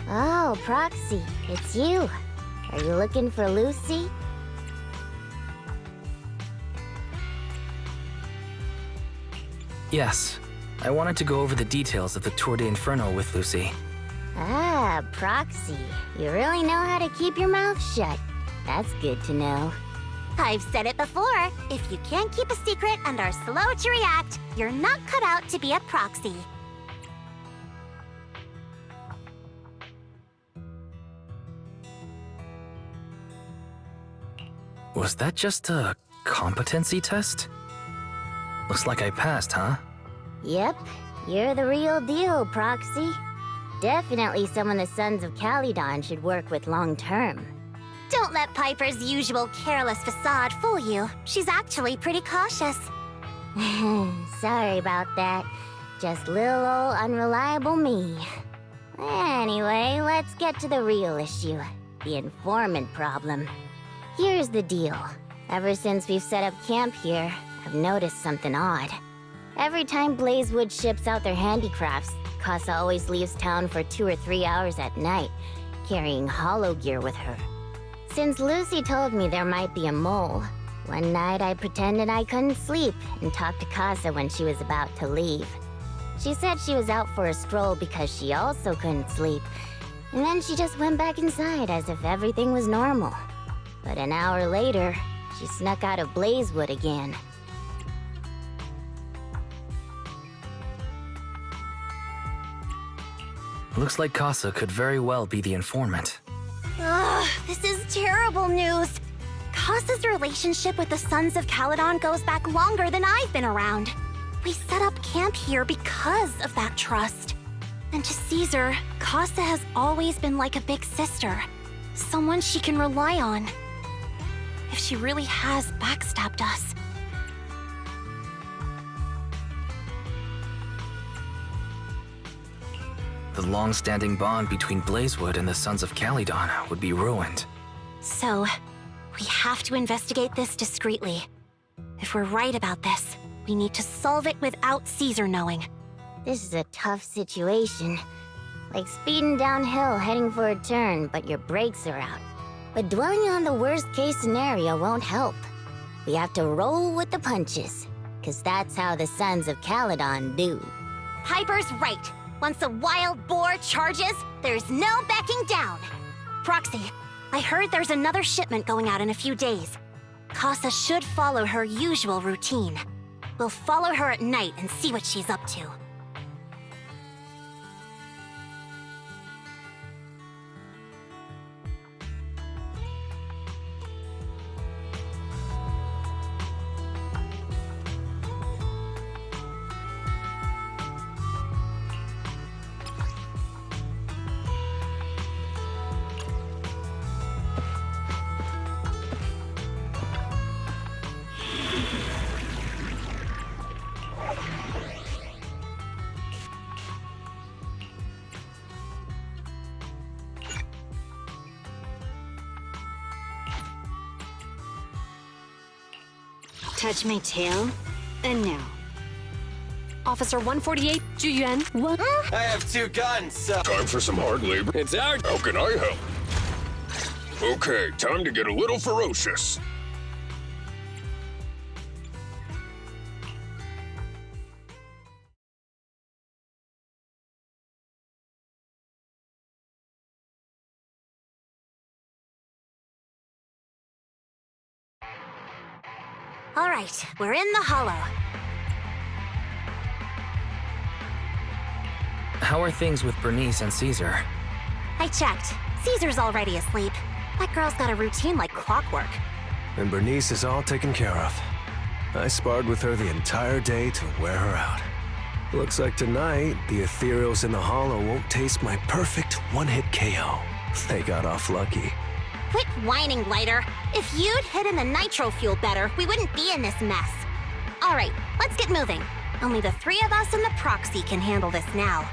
Oh, Proxy, it's you. Are you looking for Lucy? Yes. I wanted to go over the details of the Tour de Inferno with Lucy. Ah, Proxy. You really know how to keep your mouth shut. That's good to know. I've said it before. If you can't keep a secret and are slow to react, you're not cut out to be a proxy. Was that just a competency test? Looks like I passed, huh? Yep, you're the real deal, Proxy. Definitely someone the Sons of Calydon should work with long term. Don't let Piper's usual careless facade fool you. She's actually pretty cautious. Sorry about that. Just little old unreliable me. Anyway, let's get to the real issue. The informant problem. Here's the deal. Ever since we've set up camp here, I've noticed something odd. Every time Blazewood ships out their handicrafts, Casa always leaves town for 2 or 3 hours at night, carrying hollow gear with her. Since Lucy told me there might be a mole, one night I pretended I couldn't sleep and talked to Casa when she was about to leave. She said she was out for a stroll because she also couldn't sleep, and then she just went back inside as if everything was normal. But an hour later, she snuck out of Blazewood again. Looks like Casa could very well be the informant. Ugh, this is terrible news. Casa's relationship with the Sons of Calydon goes back longer than I've been around. We set up camp here because of that trust. And to Ceasar, Casa has always been like a big sister. Someone she can rely on. If she really has backstabbed us. The long-standing bond between Blazewood and the Sons of Calydon would be ruined. So, we have to investigate this discreetly. If we're right about this, we need to solve it without Ceasar knowing. This is a tough situation. Like speeding downhill heading for a turn, but your brakes are out. But dwelling on the worst-case scenario won't help. We have to roll with the punches, because that's how the Sons of Calydon do. Piper's right. Once a wild boar charges, there's no backing down. Proxy, I heard there's another shipment going out in a few days. Casa should follow her usual routine. We'll follow her at night and see what she's up to. Touch my tail, and now. Officer 148, Zhu Yuan. What? I have 2 guns, so... Time for some hard labor. It's our... How can I help? Okay, time to get a little ferocious. All right, we're in the hollow. How are things with Bernice and Ceasar? I checked. Caesar's already asleep. That girl's got a routine like clockwork. And Bernice is all taken care of. I sparred with her the entire day to wear her out. Looks like tonight, the ethereals in the hollow won't taste my perfect one-hit KO. They got off lucky. Quit whining, Lighter. If you'd hidden the nitro fuel better, we wouldn't be in this mess. All right, let's get moving. Only the 3 of us and the proxy can handle this now.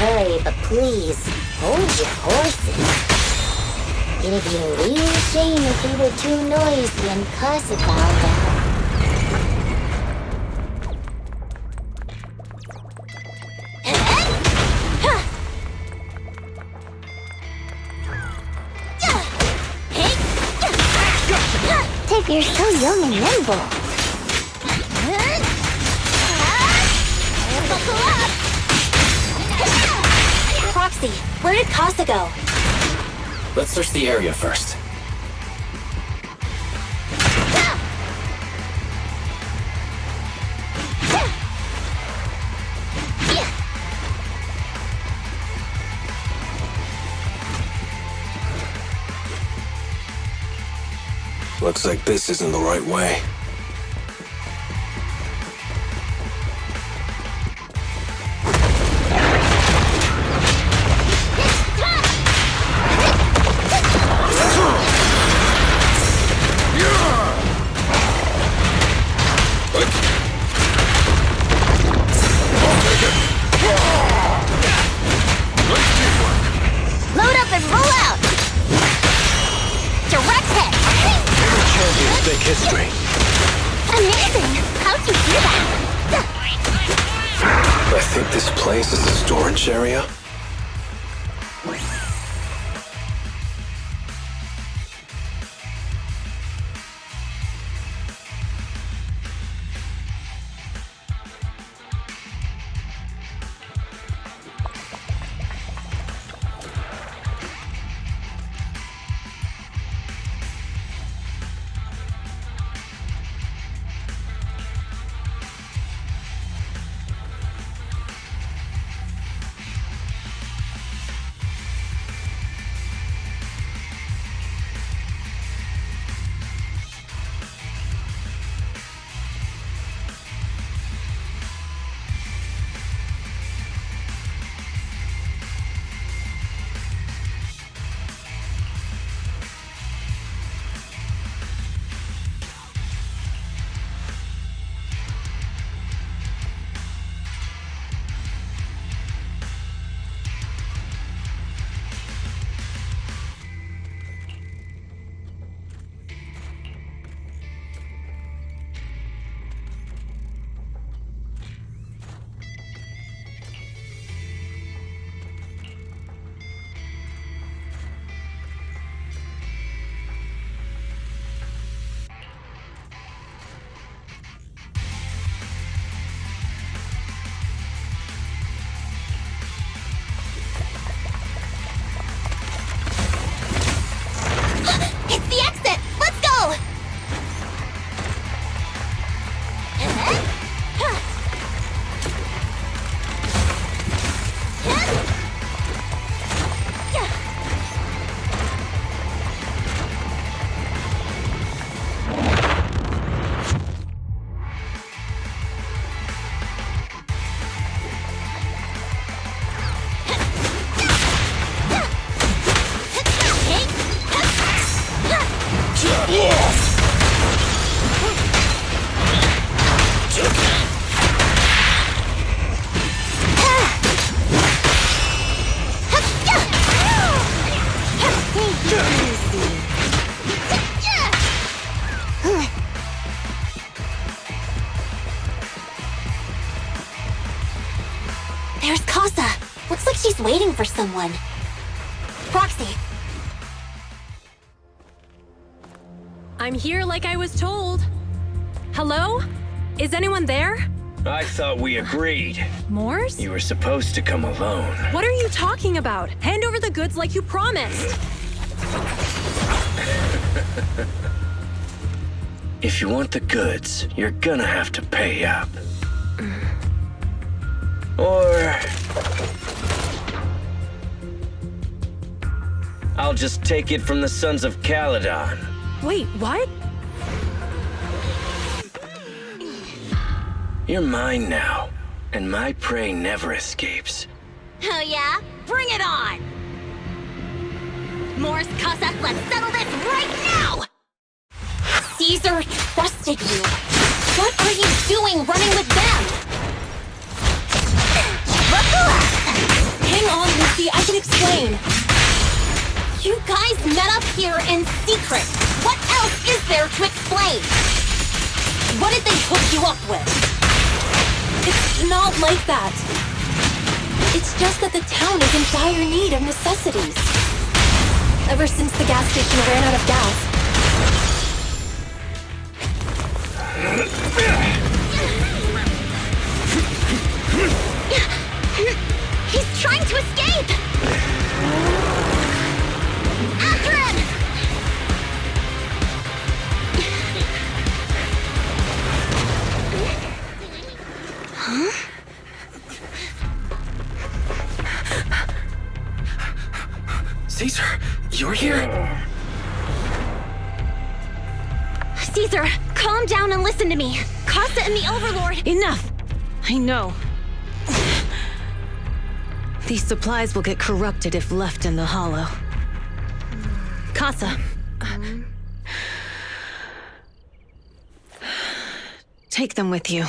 hurry, but please, hold your horses. It'd be a real shame if we were too noisy and Casa found out. Tip, you're so young and nimble. Proxy, where did Casa go? Let's search the area first. Looks like this isn't the right way. Load up and roll out! Direct hit! Champions make history. Amazing! How'd you do that? I think this place is a storage area. It's the exit! Let's go! There's Casa. Looks like she's waiting for someone. Proxy. I'm here like I was told. Hello? Is anyone there? I thought we agreed. Morse? You were supposed to come alone. What are you talking about? Hand over the goods like you promised. If you want the goods, you're gonna have to pay up. Or... I'll just take it from the Sons of Calydon. Wait, what? You're mine now, and my prey never escapes. Oh yeah? Bring it on! Morse, Casa, let's settle this right now! Caesar trusted you. What are you doing running with them? Buckle up! can explain. You guys met up here in secret. What else is there to explain? What did they hook you up with? It's not like that. It's just that the town is in dire need of necessities. Ever since the gas station ran out of gas. He's trying to escape! After him! Ceasar, you're here? Ceasar, calm down and listen to me. Casa and the Overlord... Enough! I know. These supplies will get corrupted if left in the hollow. Casa. Take them with you.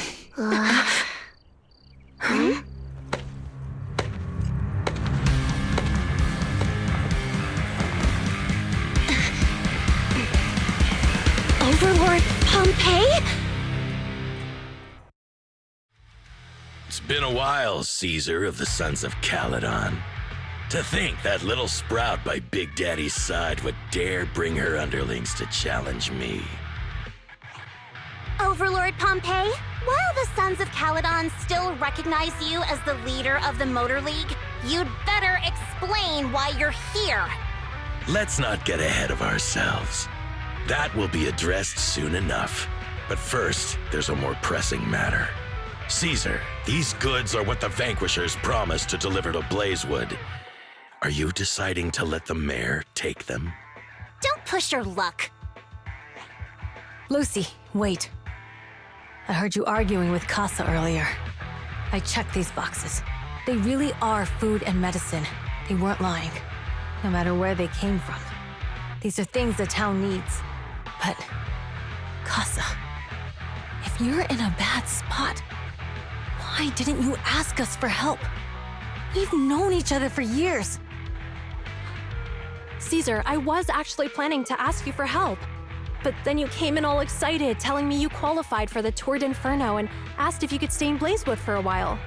Overlord Pompeii? It's been a while, Ceasar of the Sons of Calydon. To think that little sprout by Big Daddy's side would dare bring her underlings to challenge me. Overlord Pompeii, while the Sons of Calydon still recognize you as the leader of the Motor League, you'd better explain why you're here. Let's not get ahead of ourselves. That will be addressed soon enough. But first, there's a more pressing matter. Ceasar, these goods are what the Vanquishers promised to deliver to Blazewood. Are you deciding to let the mayor take them? Don't push your luck. Lucy, wait. I heard you arguing with Casa earlier. I checked these boxes. They really are food and medicine. They weren't lying, no matter where they came from. These are things the town needs. But, Casa, if you're in a bad spot, why didn't you ask us for help? We've known each other for years. Ceasar, I was actually planning to ask you for help. But then you came in all excited, telling me you qualified for the Tour d'Inferno and asked if you could stay in Blazewood for a while.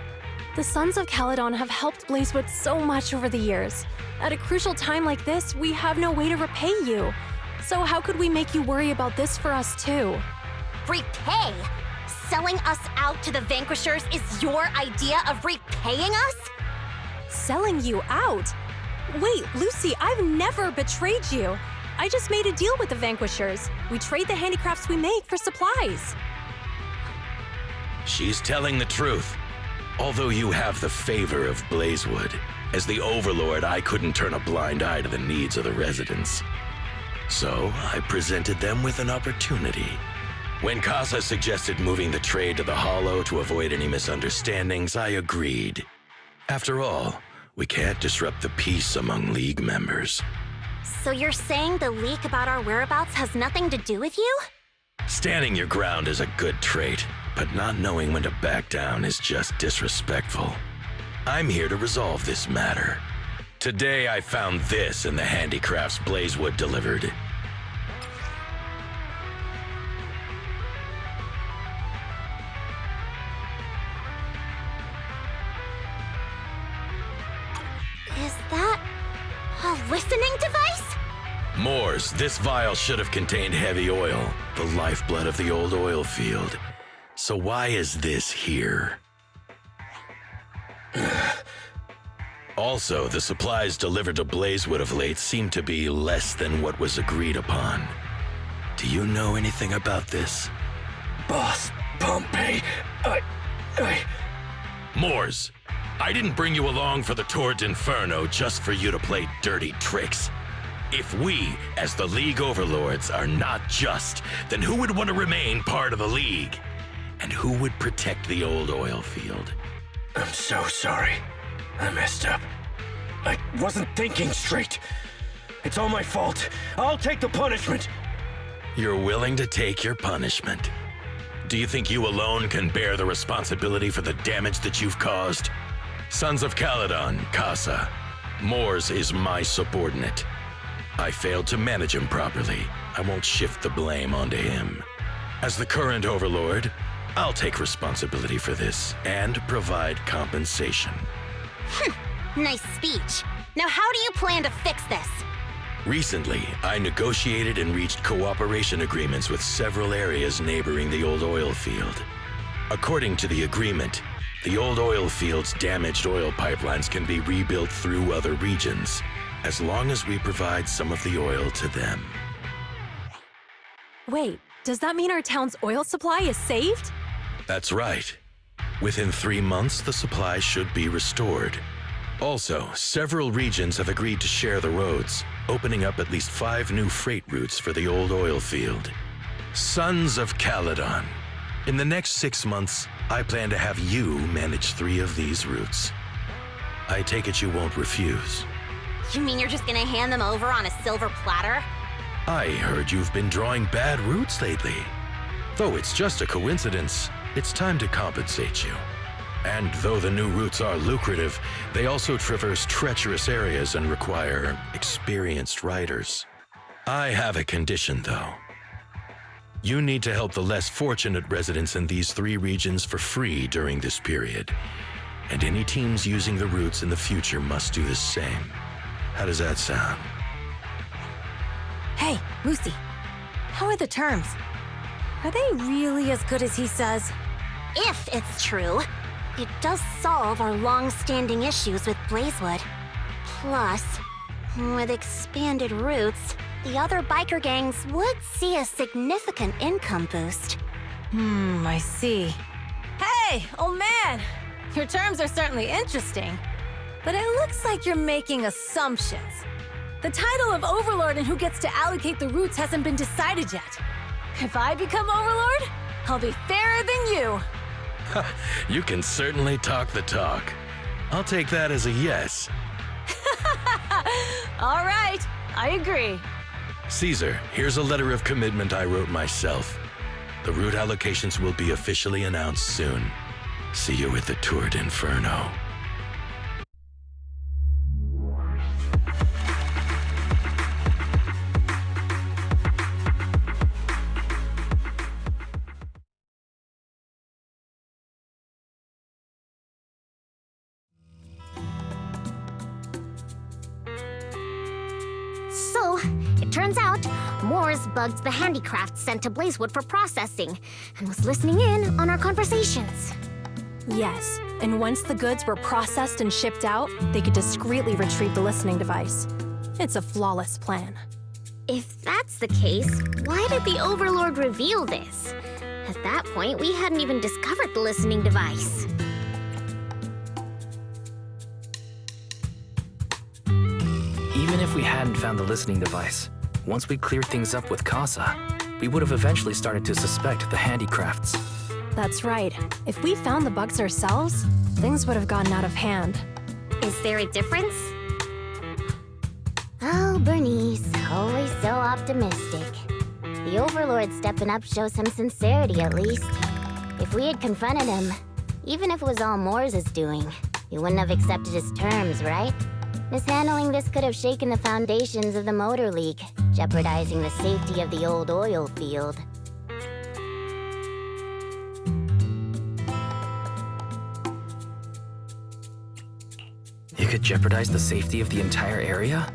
The Sons of Calydon have helped Blazewood so much over the years. At a crucial time like this, we have no way to repay you. So how could we make you worry about this for us too? Repay? Selling us out to the Vanquishers is your idea of repaying us? Selling you out? Wait, Lucy, I've never betrayed you. I just made a deal with the Vanquishers. We trade the handicrafts we make for supplies. She's telling the truth. Although you have the favor of Blazewood, as the Overlord, I couldn't turn a blind eye to the needs of the residents. So I presented them with an opportunity. When Casa suggested moving the trade to the Hollow to avoid any misunderstandings, I agreed. After all, we can't disrupt the peace among League members. So you're saying the leak about our whereabouts has nothing to do with you? Standing your ground is a good trait, but not knowing when to back down is just disrespectful. I'm here to resolve this matter. Today I found this in the handicrafts Blazewood delivered. Is that a listening device? Moors, this vial should have contained heavy oil, the lifeblood of the old oil field. So why is this here? Also, the supplies delivered to Blazewood of late seem to be less than what was agreed upon. Do you know anything about this? Boss, Pompeii, Moors, I didn't bring you along for the Tour d'Inferno just for you to play dirty tricks. If we, as the League Overlords, are not just, then who would want to remain part of the League? And who would protect the old oil field? I'm so sorry. I messed up. I wasn't thinking straight. It's all my fault. I'll take the punishment. You're willing to take your punishment. Do you think you alone can bear the responsibility for the damage that you've caused? Sons of Calydon, Casa, Mors is my subordinate. I failed to manage him properly. I won't shift the blame onto him. As the current overlord, I'll take responsibility for this and provide compensation. Nice speech. Now how do you plan to fix this? Recently, I negotiated and reached cooperation agreements with several areas neighboring the old oil field. According to the agreement, the old oil field's damaged oil pipelines can be rebuilt through other regions, as long as we provide some of the oil to them. Wait, does that mean our town's oil supply is saved? That's right. Within 3 months, the supply should be restored. Also, several regions have agreed to share the roads, opening up at least 5 new freight routes for the old oil field. Sons of Calydon. In the next 6 months, I plan to have you manage 3 of these routes. I take it you won't refuse. You mean you're just gonna hand them over on a silver platter? I heard you've been drawing bad routes lately. Though it's just a coincidence, it's time to compensate you. And though the new routes are lucrative, they also traverse treacherous areas and require experienced riders. I have a condition, though. You need to help the less fortunate residents in these 3 regions for free during this period. And any teams using the routes in the future must do the same. How does that sound? Hey, Lucy. How are the terms? Are they really as good as he says? If it's true, it does solve our long-standing issues with Blazewood. Plus, with expanded routes, the other biker gangs would see a significant income boost. I see. Hey, old man! Your terms are certainly interesting, but it looks like you're making assumptions. The title of Overlord and who gets to allocate the routes hasn't been decided yet. If I become Overlord, I'll be fairer than you. You can certainly talk the talk. I'll take that as a yes. All right, I agree. Caesar, here's a letter of commitment I wrote myself. The route allocations will be officially announced soon. See you at the Tour d'Inferno. So, it turns out, Mors bugged the handicrafts sent to Blazewood for processing, and was listening in on our conversations. Yes, and once the goods were processed and shipped out, they could discreetly retrieve the listening device. It's a flawless plan. If that's the case, why did the Overlord reveal this? At that point, we hadn't even discovered the listening device. Even if we hadn't found the listening device, once we cleared things up with Casa, we would have eventually started to suspect the handicrafts. That's right. If we found the bugs ourselves, things would have gotten out of hand. Is there a difference? Oh, Bernice, always so optimistic. The Overlord stepping up shows some sincerity, at least. If we had confronted him, even if it was all Mors' doing, he wouldn't have accepted his terms, right? Mishandling this could have shaken the foundations of the Motor League, jeopardizing the safety of the old oil field. You could jeopardize the safety of the entire area?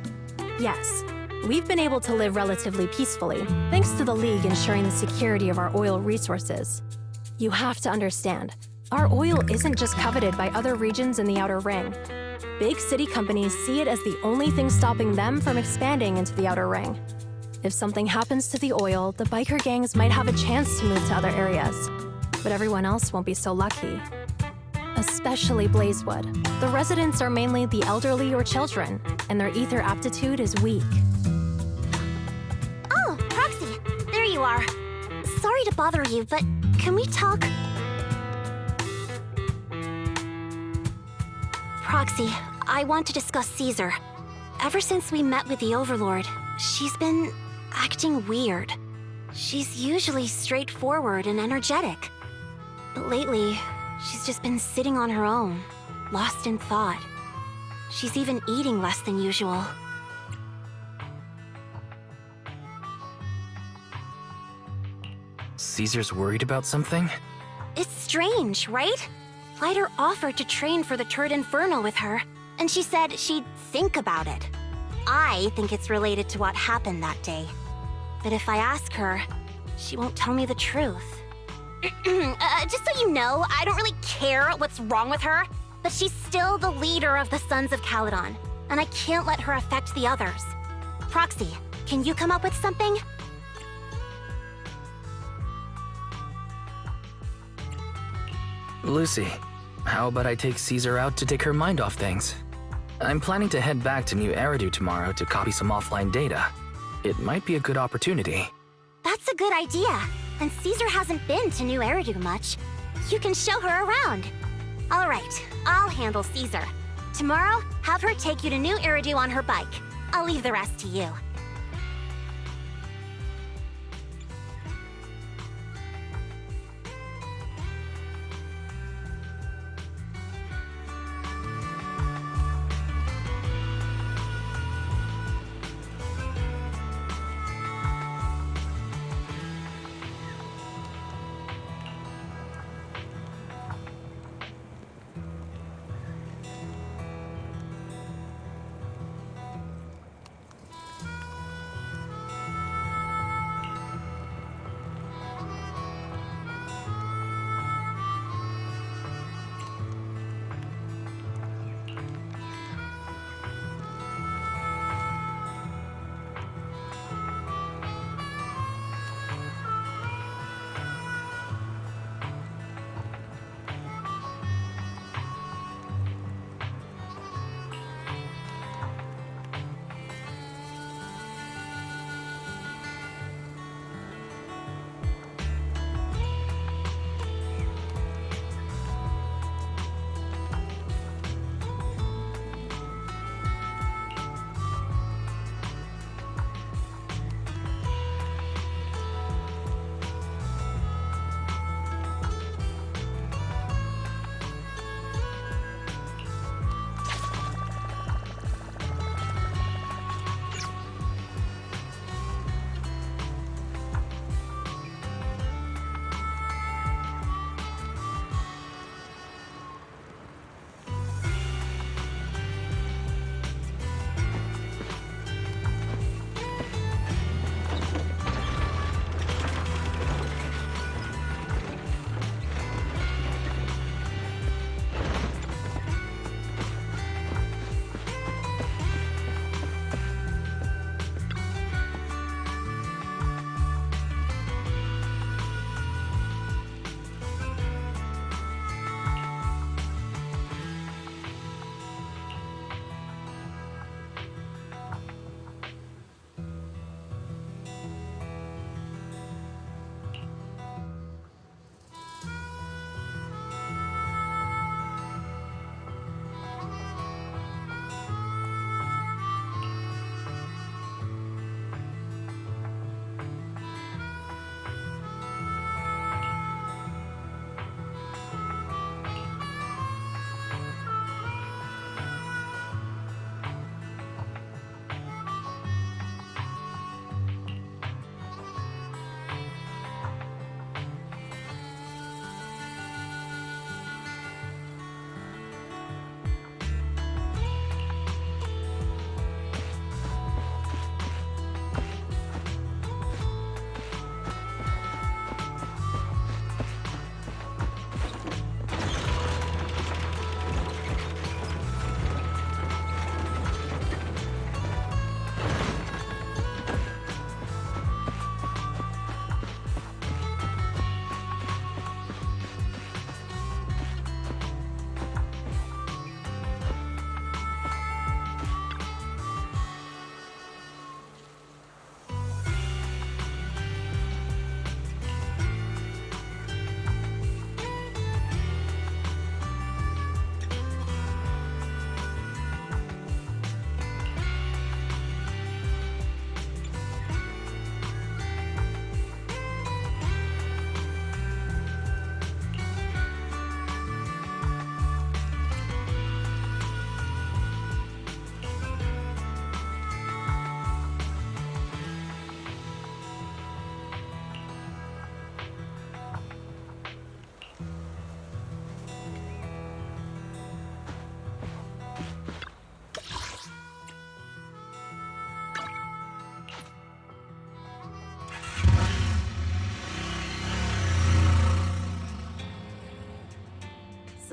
Yes, we've been able to live relatively peacefully, thanks to the League ensuring the security of our oil resources. You have to understand, our oil isn't just coveted by other regions in the Outer Ring. Big city companies see it as the only thing stopping them from expanding into the Outer Ring. If something happens to the oil, the biker gangs might have a chance to move to other areas, but everyone else won't be so lucky. Especially Blazewood. The residents are mainly the elderly or children, and their ether aptitude is weak. Oh, Proxy, there you are. Sorry to bother you, but can we talk? Proxy, I want to discuss Ceasar. Ever since we met with the Overlord, she's been acting weird. She's usually straightforward and energetic. But lately, she's just been sitting on her own, lost in thought. She's even eating less than usual. Caesar's worried about something? It's strange, right? Lighter offered to train for the Turd Inferno with her, and she said she'd think about it. I think it's related to what happened that day. But if I ask her, she won't tell me the truth. Just so you know, I don't really care what's wrong with her, but she's still the leader of the Sons of Calydon, and I can't let her affect the others. Proxy, can you come up with something? Lucy, how about I take Caesar out to take her mind off things? I'm planning to head back to New Eridu tomorrow to copy some offline data. It might be a good opportunity. That's a good idea. And Ceasar hasn't been to New Eridu much. You can show her around. All right, I'll handle Ceasar. Tomorrow, have her take you to New Eridu on her bike. I'll leave the rest to you.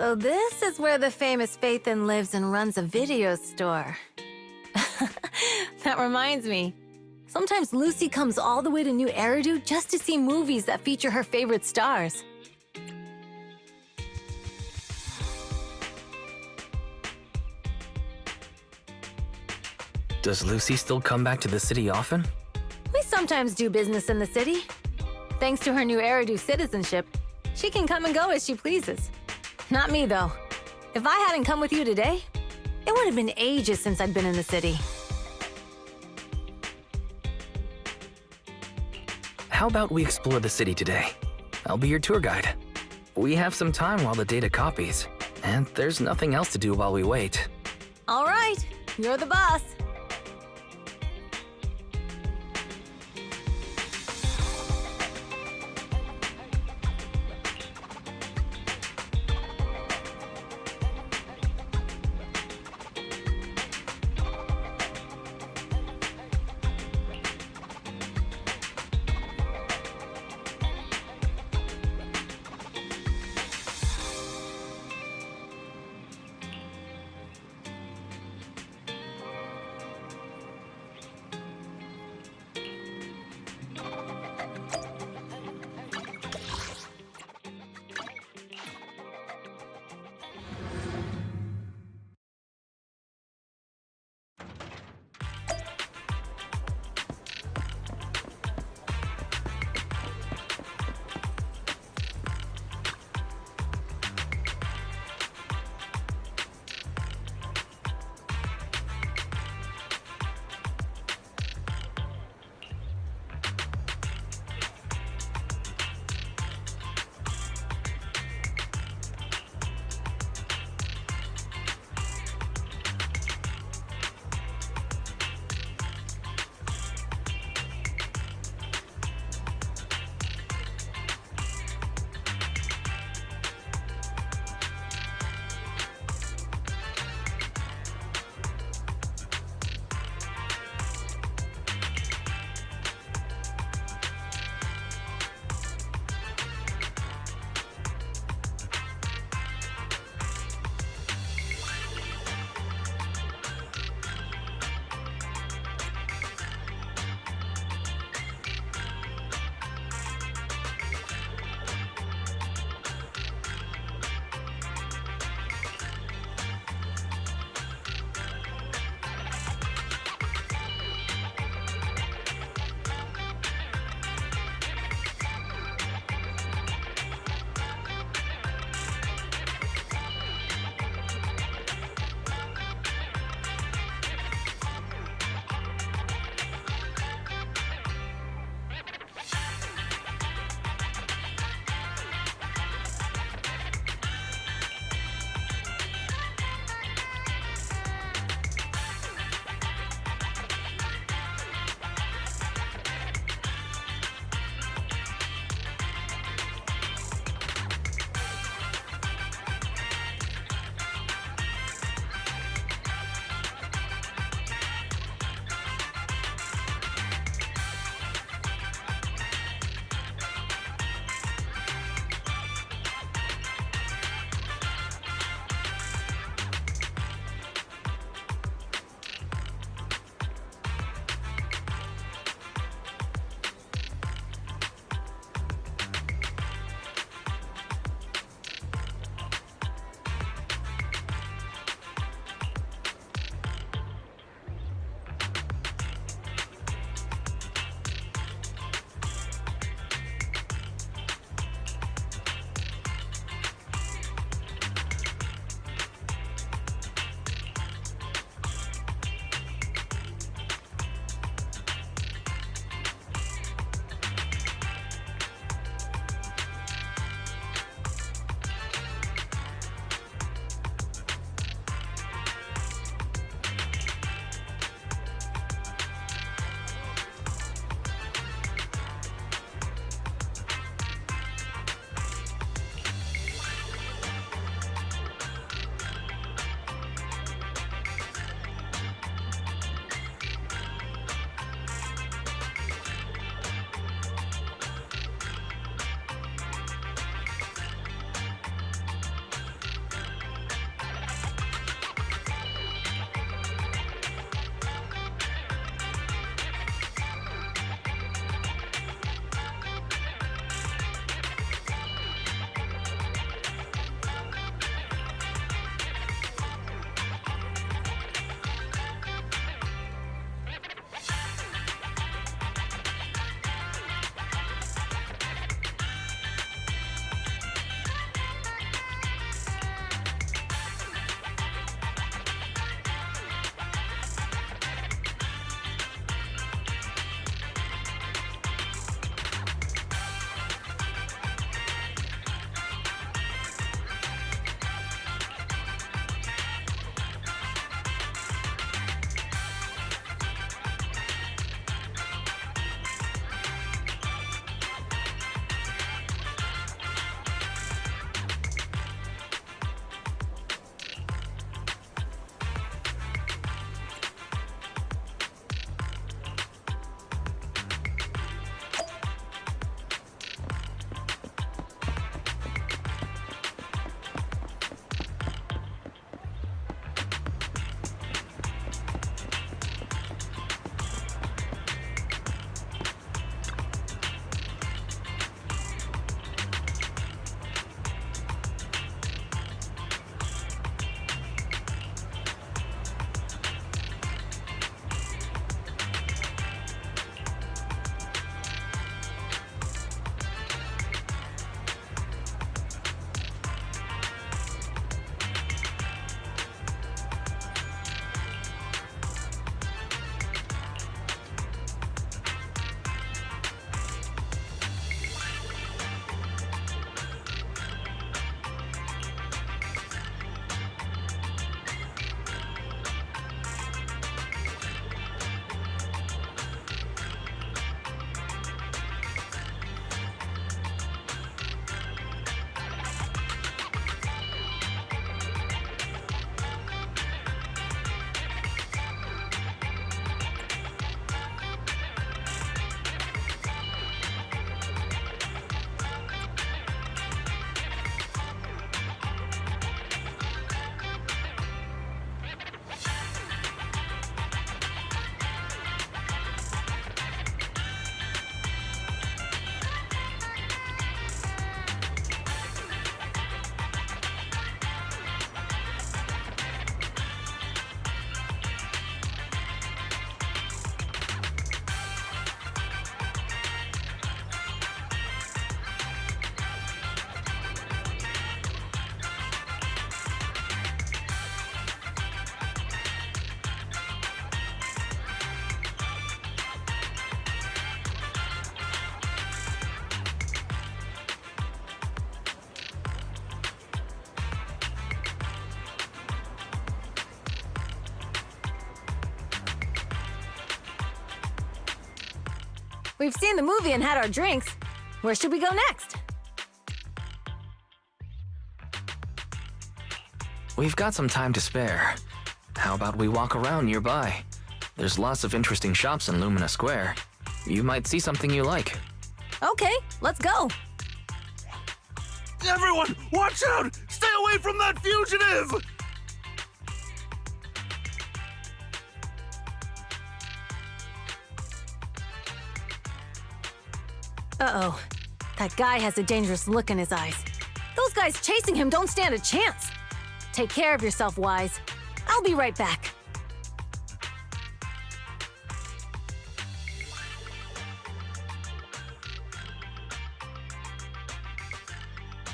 So this is where the famous Phaethon lives and runs a video store. That reminds me. Sometimes Lucy comes all the way to New Eridu just to see movies that feature her favorite stars. Does Lucy still come back to the city often? We sometimes do business in the city. Thanks to her New Eridu citizenship, she can come and go as she pleases. Not me, though. If I hadn't come with you today, it would have been ages since I'd been in the city. How about we explore the city today? I'll be your tour guide. We have some time while the data copies, and there's nothing else to do while we wait. All right, you're the boss. We've seen the movie and had our drinks. Where should we go next? We've got some time to spare. How about we walk around nearby? There's lots of interesting shops in Lumina Square. You might see something you like. Okay, let's go. Everyone, watch out! Stay away from that fugitive! Uh-oh. That guy has a dangerous look in his eyes. Those guys chasing him don't stand a chance. Take care of yourself, Wise. I'll be right back.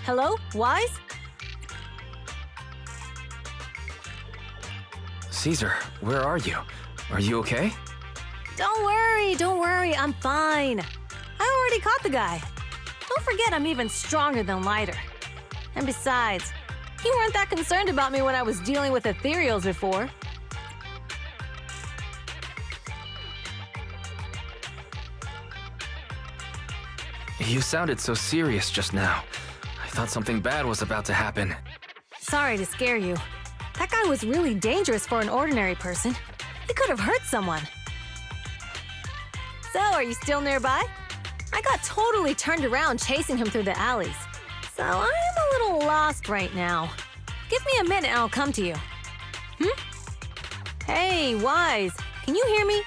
Hello, Wise? Caesar, where are you? Are you okay? Don't worry, I'm fine. I already caught the guy. Don't forget I'm even stronger than Lighter. And besides, you weren't that concerned about me when I was dealing with ethereals before. You sounded so serious just now. I thought something bad was about to happen. Sorry to scare you. That guy was really dangerous for an ordinary person. He could have hurt someone. So, are you still nearby? I got totally turned around chasing him through the alleys. So I'm a little lost right now. Give me a minute and I'll come to you. Hey, Wise, can you hear me?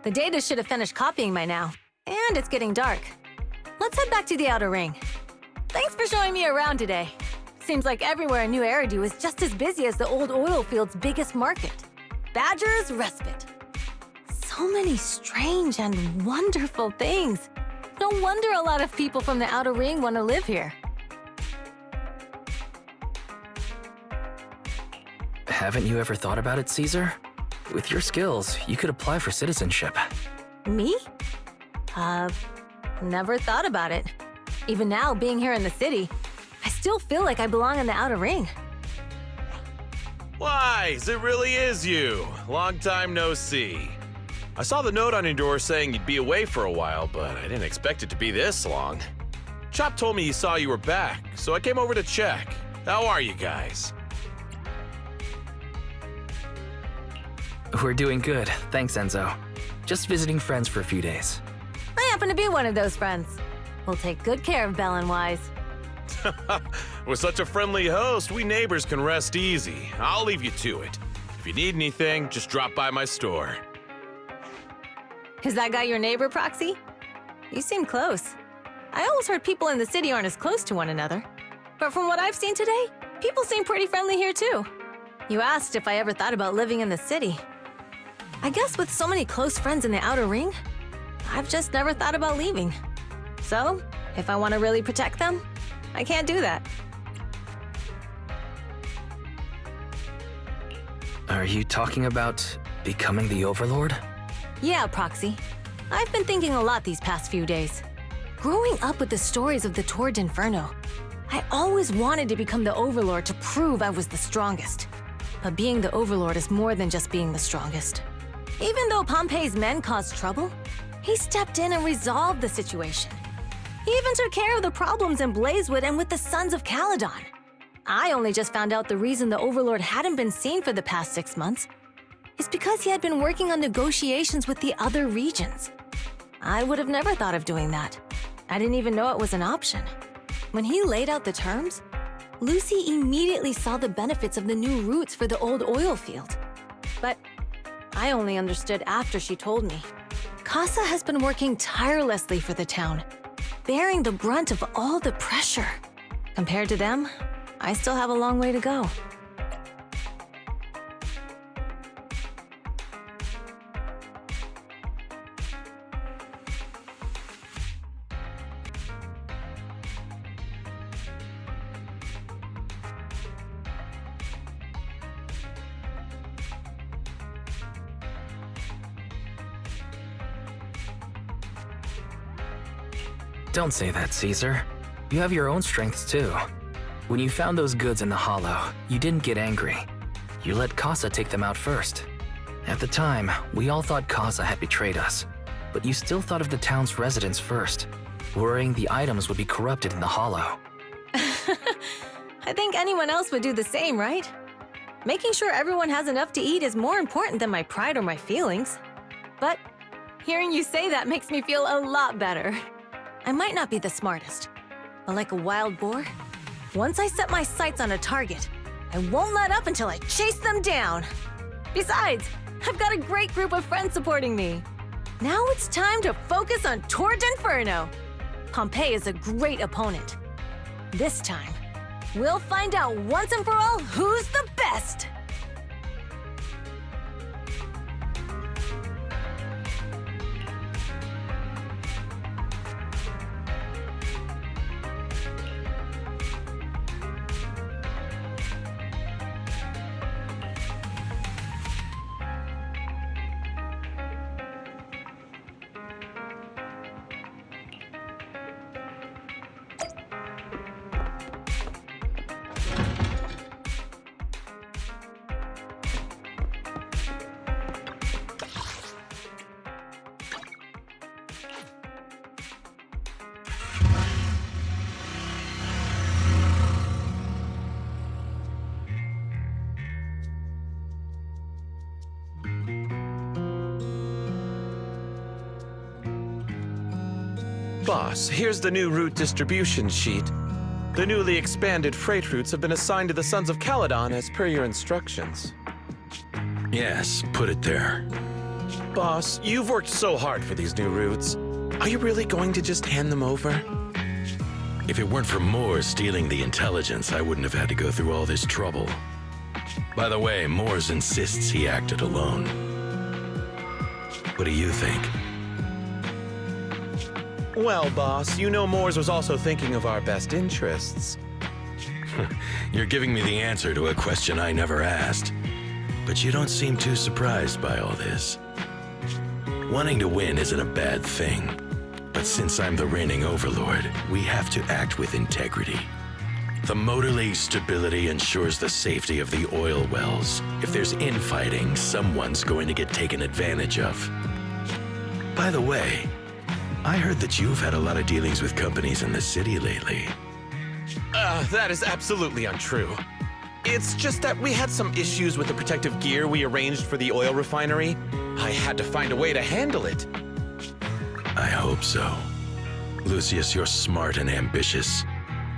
The data should have finished copying by now. And it's getting dark. Let's head back to the Outer Ring. Thanks for showing me around today. Seems like everywhere in New Eridu is just as busy as the old oil field's biggest market. Badger's Respite. So many strange and wonderful things. No wonder a lot of people from the Outer Ring want to live here. Haven't you ever thought about it, Caesar? With your skills, you could apply for citizenship. Me? Never thought about it. Even now, being here in the city, I still feel like I belong in the Outer Ring. Wise, it really is you. Long time no see. I saw the note on your door saying you'd be away for a while, but I didn't expect it to be this long. Chop told me he saw you were back, so I came over to check. How are you guys? We're doing good, thanks, Enzo. Just visiting friends for a few days. I happen to be one of those friends. We'll take good care of Belle and Wise. With such a friendly host, we neighbors can rest easy. I'll leave you to it. If you need anything, just drop by my store. Is that guy your neighbor, Proxy? You seem close. I always heard people in the city aren't as close to one another. But from what I've seen today, People seem pretty friendly here too. You asked if I ever thought about living in the city. I guess with so many close friends in the outer ring, I've just never thought about leaving. So, if I want to really protect them, I can't do that. Are you talking about becoming the Overlord? Yeah, Proxy. I've been thinking a lot these past few days. Growing up with the stories of the Torrid Inferno, I always wanted to become the Overlord to prove I was the strongest. But being the Overlord is more than just being the strongest. Even though Pompey's men caused trouble, he stepped in and resolved the situation. He even took care of the problems in Blazewood and with the Sons of Calydon. I only just found out the reason the Overlord hadn't been seen for the past 6 months is because he had been working on negotiations with the other regions. I would have never thought of doing that. I didn't even know it was an option. When he laid out the terms, Lucy immediately saw the benefits of the new routes for the old oil field. But I only understood after she told me. Casa has been working tirelessly for the town, bearing the brunt of all the pressure. Compared to them, I still have a long way to go. Don't say that, Ceasar. You have your own strengths too. When you found those goods in the Hollow, you didn't get angry. You let Casa take them out first. At the time, we all thought Casa had betrayed us, but you still thought of the town's residents first, worrying the items would be corrupted in the Hollow. I think anyone else would do the same, right? Making sure everyone has enough to eat is more important than my pride or my feelings. But hearing you say that makes me feel a lot better. I might not be the smartest, but like a wild boar, once I set my sights on a target, I won't let up until I chase them down. Besides, I've got a great group of friends supporting me. Now it's time to focus on Torrid Inferno. Pompey is a great opponent. This time, we'll find out once and for all who's the best. Boss, here's the new route distribution sheet. The newly expanded freight routes have been assigned to the Sons of Calydon as per your instructions. Yes, put it there. Boss, you've worked so hard for these new routes. Are you really going to just hand them over? If it weren't for Moore stealing the intelligence, I wouldn't have had to go through all this trouble. By the way, Moores insists he acted alone. What do you think? Well, boss, you know Moores was also thinking of our best interests. You're giving me the answer to a question I never asked. But you don't seem too surprised by all this. Wanting to win isn't a bad thing. But since I'm the reigning overlord, we have to act with integrity. The Motor League's stability ensures the safety of the oil wells. If there's infighting, someone's going to get taken advantage of. By the way, I heard that you've had a lot of dealings with companies in the city lately. That is absolutely untrue. It's just that we had some issues with the protective gear we arranged for the oil refinery. I had to find a way to handle it. I hope so. Lucius, you're smart and ambitious,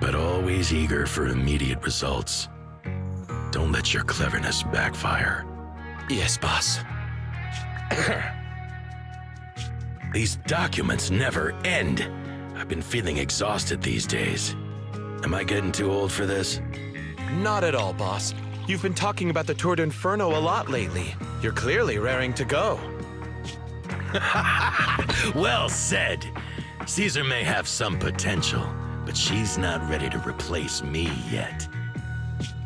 but always eager for immediate results. Don't let your cleverness backfire. Yes, boss. These documents never end. I've been feeling exhausted these days. Am I getting too old for this? not at all, boss. You've been talking about the Tour d'Inferno a lot lately. You're clearly raring to go. Well said. Caesar may have some potential, but she's not ready to replace me yet.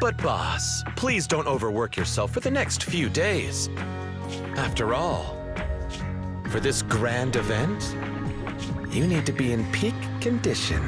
But boss, please don't overwork yourself for the next few days. After all, for this grand event, you need to be in peak condition.